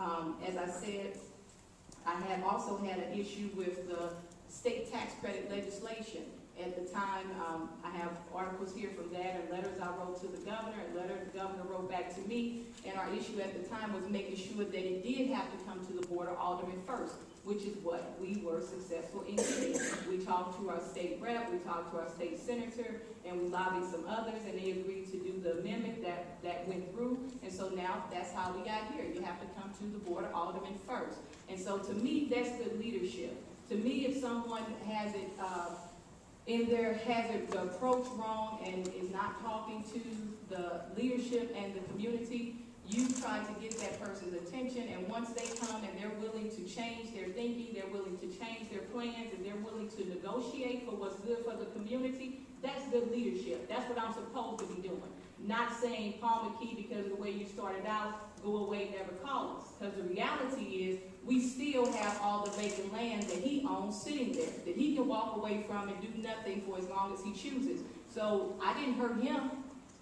As I said, I have also had an issue with the state tax credit legislation. At the time, I have articles here from that and letters I wrote to the governor, and letters the governor wrote back to me. And our issue at the time was making sure that it did have to come to the Board of Aldermen first, which is what we were successful in getting. We talked to our state rep, we talked to our state senator, and we lobbied some others, and they agreed to do the amendment that went through. And so now that's how we got here. You have to come to the Board of Aldermen first. And so to me, that's good leadership. To me, if someone has it has the approach wrong and is not talking to the leadership and the community, you try to get that person's attention, and once they come and they're willing to change their thinking, they're willing to change their plans, and they're willing to negotiate for what's good for the community, that's good leadership. That's what I'm supposed to be doing. Not saying, Paul McKee, because of the way you started out, go away, never call us. Because the reality is, we still have all the vacant land that he owns sitting there, that he can walk away from and do nothing for as long as he chooses. So I didn't hurt him,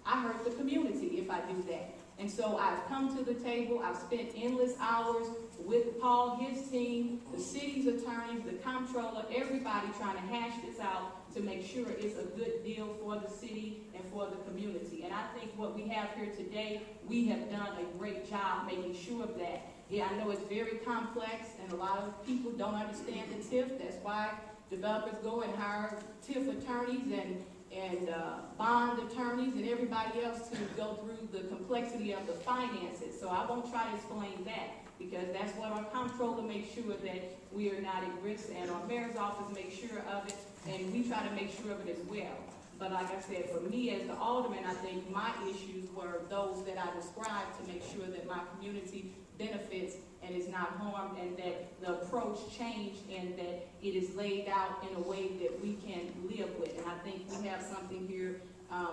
I hurt the community if I do that. And so I've come to the table, I've spent endless hours with Paul, his team, the city's attorneys, the comptroller, everybody trying to hash this out to make sure it's a good deal for the city and for the community. And I think what we have here today, we have done a great job making sure of that. Yeah, I know it's very complex and a lot of people don't understand the TIF. That's why developers go and hire TIF attorneys and bond attorneys and everybody else to go through the complexity of the finances. So I won't try to explain that, because that's what our comptroller makes sure that we are not at risk, and our mayor's office makes sure of it, and we try to make sure of it as well. But like I said, for me as the alderman, I think my issues were those that I described to make sure that my community benefits and is not harmed, and that the approach changed and that it is laid out in a way that we can live with. And I think we have something here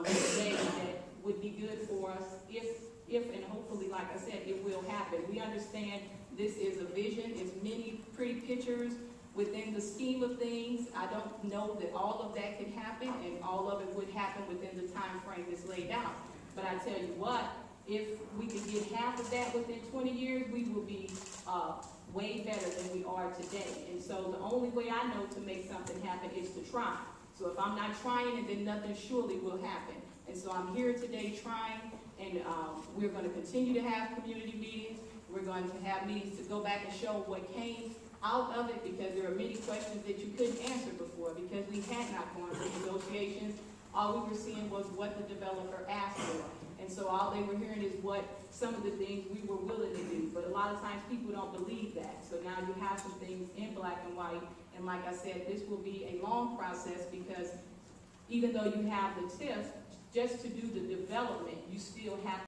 today that would be good for us if and hopefully, like I said, it will happen. We understand this is a vision, it's many pretty pictures within the scheme of things. I don't know that all of that can happen and all of it would happen within the time frame that's laid out. But I tell you what, if we could get half of that within 20 years, we will be way better than we are today. And so the only way I know to make something happen is to try. So if I'm not trying, then nothing surely will happen. And so I'm here today trying, and we're going to continue to have community meetings. We're going to have meetings to go back and show what came out of it, because there are many questions that you couldn't answer before because we had not gone through negotiations. All we were seeing was what the developer asked for. And so all they were hearing is what some of the things we were willing to do. But a lot of times people don't believe that. So now you have some things in black and white. And like I said, this will be a long process, because even though you have the TIF, just to do the development, you still have